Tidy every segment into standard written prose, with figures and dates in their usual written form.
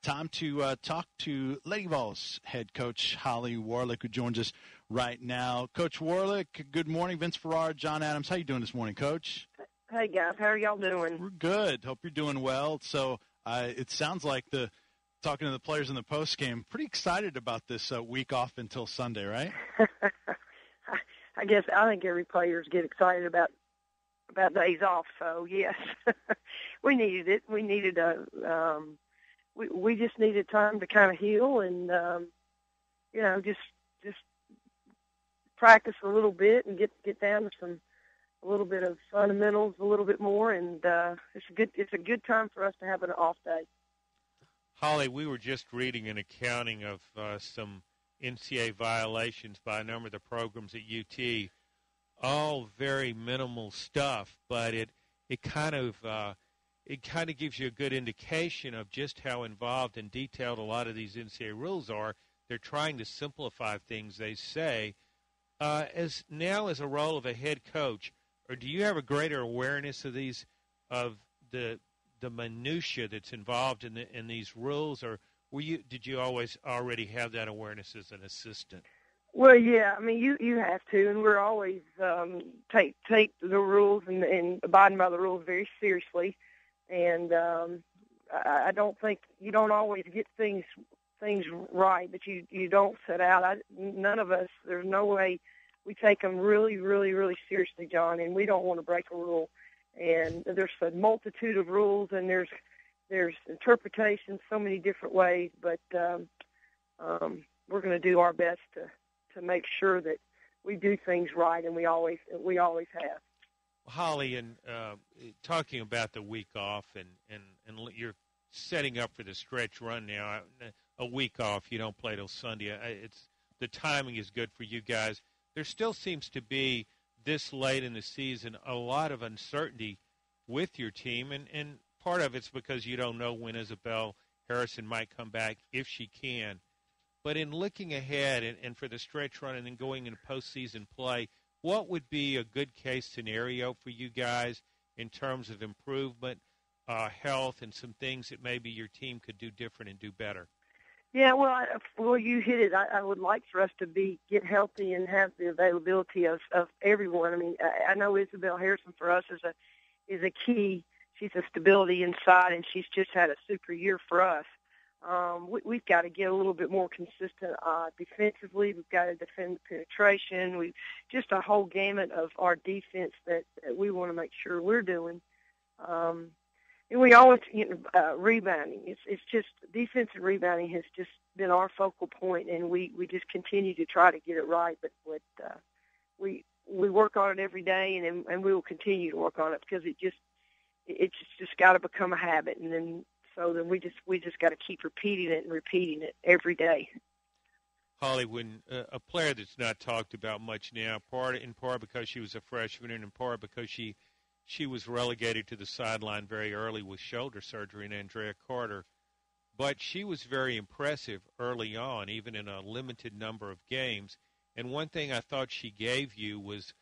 Time to talk to Lady Vols head coach Holly Warlick, who joins us right now. Coach Warlick, good morning. Vince Ferrara, John Adams. How you doing this morning, Coach? Hey, guys. How are y'all doing? We're good. Hope you're doing well. So it sounds like talking to the players in the post game, pretty excited about this week off until Sunday, right? I think every players get excited about days off. So yes, we needed it. We needed we just needed time to kind of heal and just practice a little bit and get down to a little bit of fundamentals a little bit more, and it's a good time for us to have an off day. Holly, we were just reading an accounting of some NCAA violations by a number of the programs at UT. All very minimal stuff, but it kind of gives you a good indication of just how involved and detailed a lot of these NCAA rules are. They're trying to simplify things, they say. As a role of a head coach, or do you have a greater awareness of the minutia that's involved in these rules, or did you always already have that awareness as an assistant? Well, yeah, I mean, you have to, and we're always take the rules and abiding by the rules very seriously. And I don't think you don't always get things right, but you don't set out. None of us, there's no way we take them really, really, really seriously, John, and we don't want to break a rule. And there's a multitude of rules, and there's interpretations so many different ways, but we're going to do our best to make sure that we do things right, and we always have. Holly, and talking about the week off, and you're setting up for the stretch run now. A week off, you don't play till Sunday. The timing is good for you guys. There still seems to be, this late in the season, a lot of uncertainty with your team, and part of it's because you don't know when Isabel Harrison might come back, if she can. But in looking ahead and for the stretch run and then going into postseason play, what would be a good case scenario for you guys in terms of improvement, health, and some things that maybe your team could do different and do better? Yeah, well, you hit it. I would like for us to get healthy and have the availability of everyone. I mean, I know Isabel Harrison for us is a key. She's a stability inside, and she's just had a super year for us. We've got to get a little bit more consistent defensively. We've got to defend the penetration. Just a whole gamut of our defense that we want to make sure we're doing. And we always, rebounding. It's just defensive rebounding has just been our focal point, and we just continue to try to get it right. But we work on it every day, and we will continue to work on it because it's just got to become a habit, and then we just got to keep repeating it every day. Holly, when a player that's not talked about much now, in part because she was a freshman, and in part because she was relegated to the sideline very early with shoulder surgery, in Andrea Carter. But she was very impressive early on, even in a limited number of games. And one thing I thought she gave you was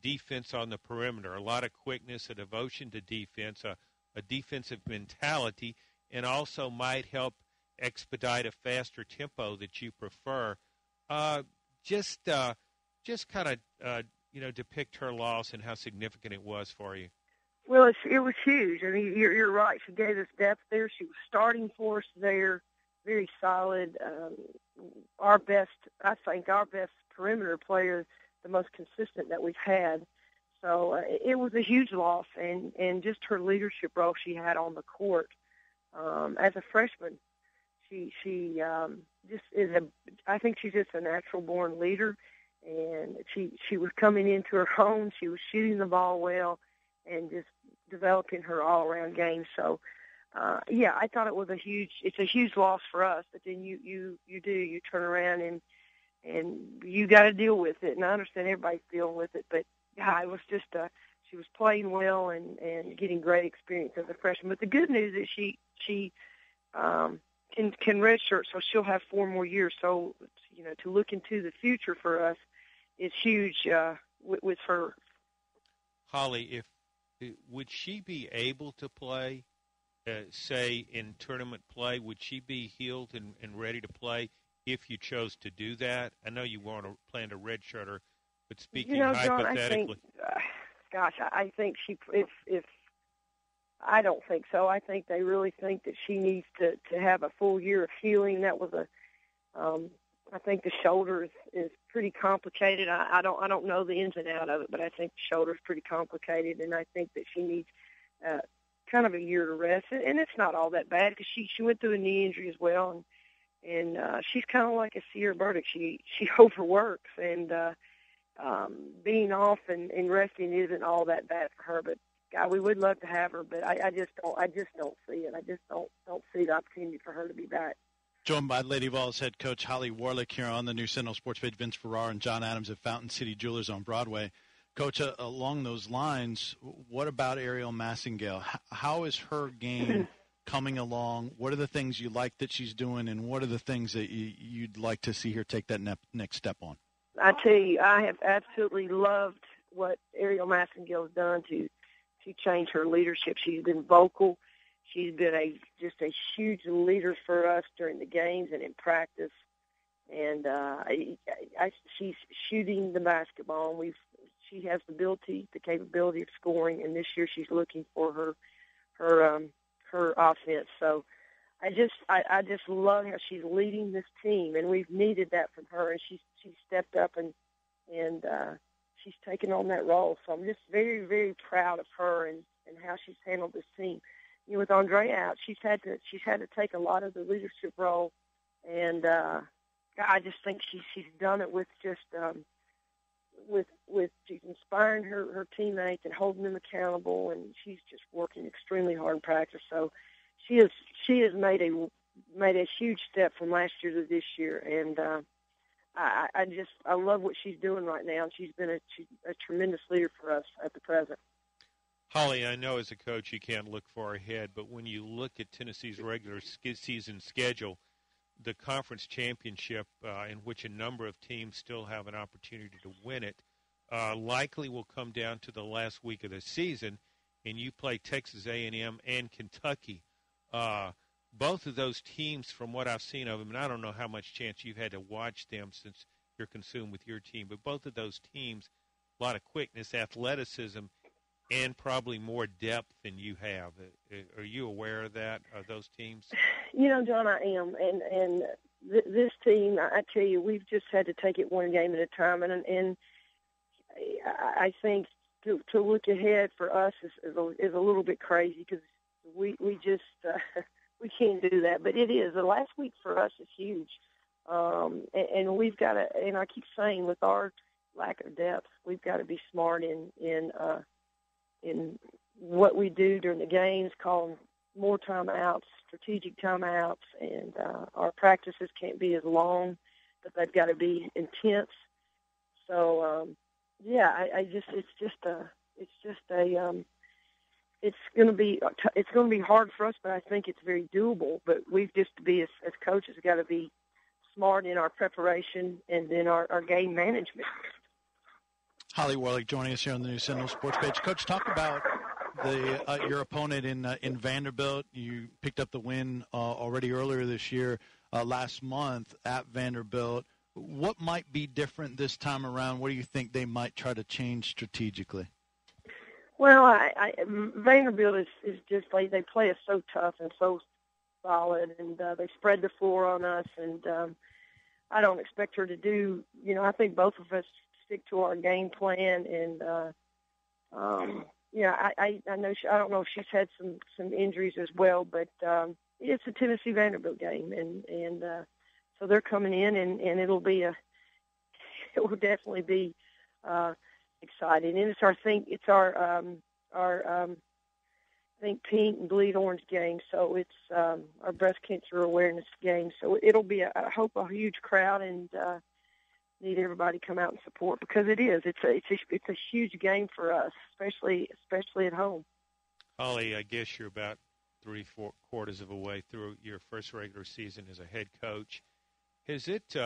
defense on the perimeter, a lot of quickness, a devotion to defense, a defensive mentality, and also might help expedite a faster tempo that you prefer. Just kind of depict her loss and how significant it was for you. Well, it was huge. I mean, you're right. She gave us depth there. She was starting for us there, very solid. Our best perimeter player, the most consistent that we've had. So it was a huge loss, and just her leadership role she had on the court as a freshman. She just is I think she's just a natural born leader. And she was coming into her home. She was shooting the ball well and just developing her all-around game. So, I thought it's a huge loss for us. But then you turn around and you got to deal with it. And I understand everybody's dealing with it. But, it was just she was playing well and getting great experience as a freshman. But the good news is she can redshirt, so she'll have 4 more years. So, to look into the future for us is huge with her. Holly, would she be able to play say in tournament play, would she be healed and ready to play if you chose to do that? I know you want to plan to redshirt her, but speaking hypothetically. John, I think she, if I don't think so. I think they really think that she needs to have a full year of healing. That was I think the shoulder is pretty complicated. I don't know the ins and outs of it, but I think the shoulder is pretty complicated, and I think that she needs kind of a year to rest. And it's not all that bad because she went through a knee injury as well, and she's kind of like a Sierra Burdick. She overworks, and being off and resting isn't all that bad for her. But God, we would love to have her, but I just don't see it. I just don't see the opportunity for her to be back. Joined by Lady Vols head coach Holly Warlick here on the new Sentinel Sports page. Vince Ferrara and John Adams at Fountain City Jewelers on Broadway. Coach, along those lines, what about Ariel Massingale? How is her game coming along? What are the things you like that she's doing, and what are the things that you'd like to see her take that next step on? I tell you, I have absolutely loved what Ariel Massingale has done to change her leadership. She's been vocal. She's been just a huge leader for us during the games and in practice. And she's shooting the basketball. She has the capability of scoring, and this year she's looking for her offense. So I just love how she's leading this team, and we've needed that from her. And she's stepped up and she's taken on that role. So I'm just very, very proud of her and how she's handled this team. You know, with Andre out, she's had to take a lot of the leadership role, and I just think she's done it with just with she's inspiring her teammates and holding them accountable, and she's just working extremely hard in practice. So she has made a huge step from last year to this year, and I love what she's doing right now. And she's been a tremendous leader for us at the present. Holly, I know as a coach you can't look far ahead, but when you look at Tennessee's regular season schedule, the conference championship, in which a number of teams still have an opportunity to win it, likely will come down to the last week of the season, and you play Texas A&M and Kentucky. Both of those teams, from what I've seen of them, and I don't know how much chance you've had to watch them since you're consumed with your team, but both of those teams, a lot of quickness, athleticism, and probably more depth than you have. Are you aware of that, of those teams? You know, John, I am. And this team, I tell you, we've just had to take it one game at a time. And I think to look ahead for us is a little bit crazy because we just we can't do that. But it is. The last week for us is huge. And we've got to, and I keep saying with our lack of depth, we've got to be smart in what we do during the games, calling more timeouts, strategic timeouts, and our practices can't be as long, but they've got to be intense. So, it's going to be hard for us, but I think it's very doable. But we've just to be as coaches got to be smart in our preparation and then our game management. Holly Warlick joining us here on the new Sentinel Sports page. Coach, talk about your opponent in Vanderbilt. You picked up the win already earlier this year, last month at Vanderbilt. What might be different this time around? What do you think they might try to change strategically? Well, Vanderbilt is just like they play us so tough and so solid, and they spread the floor on us. And I don't expect her to do. You know, I think both of us stick to our game plan, and I know I don't know if she's had some injuries as well, but it's a Tennessee Vanderbilt game, and so they're coming in, and it will definitely be exciting, and it's our pink and bleed orange game, so it's our breast cancer awareness game, so it'll be I hope a huge crowd, and need everybody to come out and support because it's a huge game for us, especially at home. Holly, I guess you're about 3/4 quarters of a way through your first regular season as a head coach. Has it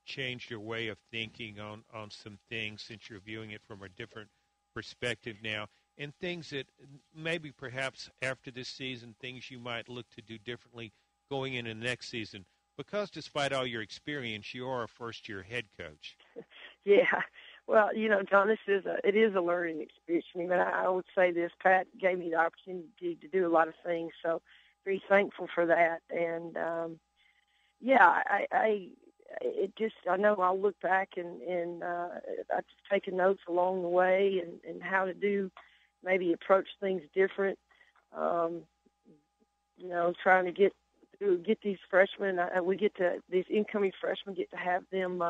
changed your way of thinking on some things since you're viewing it from a different perspective now? and things that maybe perhaps after this season, things you might look to do differently going into the next season? Because despite all your experience, you are a first-year head coach. Yeah. Well, John, it is a learning experience. I mean, I would say this, Pat gave me the opportunity to do a lot of things, so very thankful for that. And, I know I'll look back and I've just taken notes along the way and how to maybe approach things different. Trying to get these freshmen, these incoming freshmen get to have them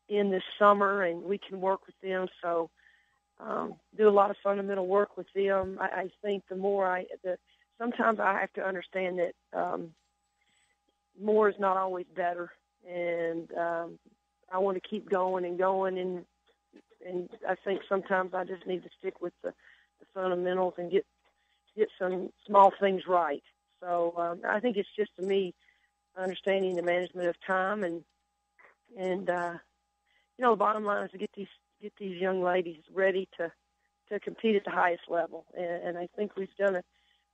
in this summer, and we can work with them. So do a lot of fundamental work with them. I think sometimes I have to understand that more is not always better, and I want to keep going, and I think sometimes I just need to stick with the fundamentals and get some small things right. So I think it's just, to me, understanding the management of time, and the bottom line is to get these young ladies ready to compete at the highest level, and I think we've done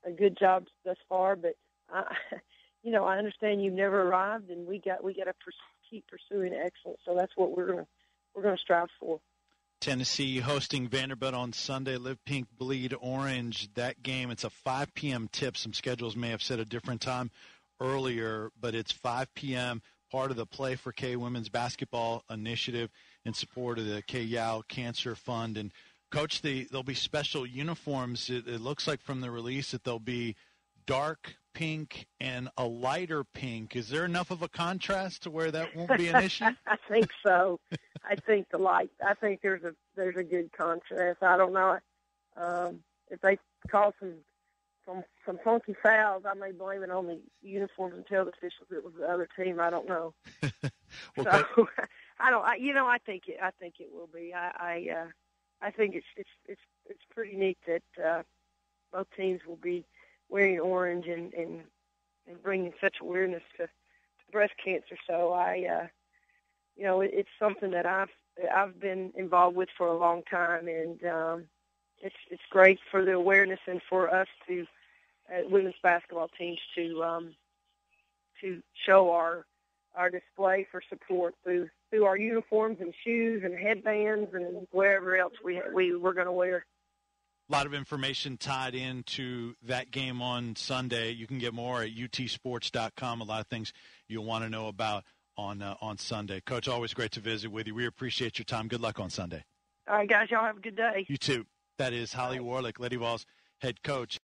a good job thus far. But I understand you've never arrived, and we got to keep pursuing excellence. So that's what we're going to strive for. Tennessee hosting Vanderbilt on Sunday. Live pink, bleed orange. That game, it's a 5 p.m. tip. Some schedules may have said a different time earlier, but it's 5 p.m., part of the Play for K Women's Basketball Initiative in support of the K Yao Cancer Fund. And, Coach, there'll be special uniforms. It looks like from the release that there'll be dark pink and a lighter pink. Is there enough of a contrast to where that won't be an issue? I think so. I think I think there's a good contrast. I don't know if they call some funky fouls. I may blame it on the uniforms and tell the officials it was the other team. I don't know. Well, so I think it will be. I think it's pretty neat that both teams will be wearing orange and bringing such awareness to breast cancer. So it's something that I've been involved with for a long time, and it's great for the awareness and for us to women's basketball teams to show our display for support through our uniforms and shoes and headbands and wherever else we're going to wear. A lot of information tied into that game on Sunday. You can get more at utsports.com. A lot of things you'll want to know about on Sunday. Coach, always great to visit with you. We appreciate your time. Good luck on Sunday. All right, guys. Y'all have a good day. You too. That is Holly Warlick, Lady Vols head coach.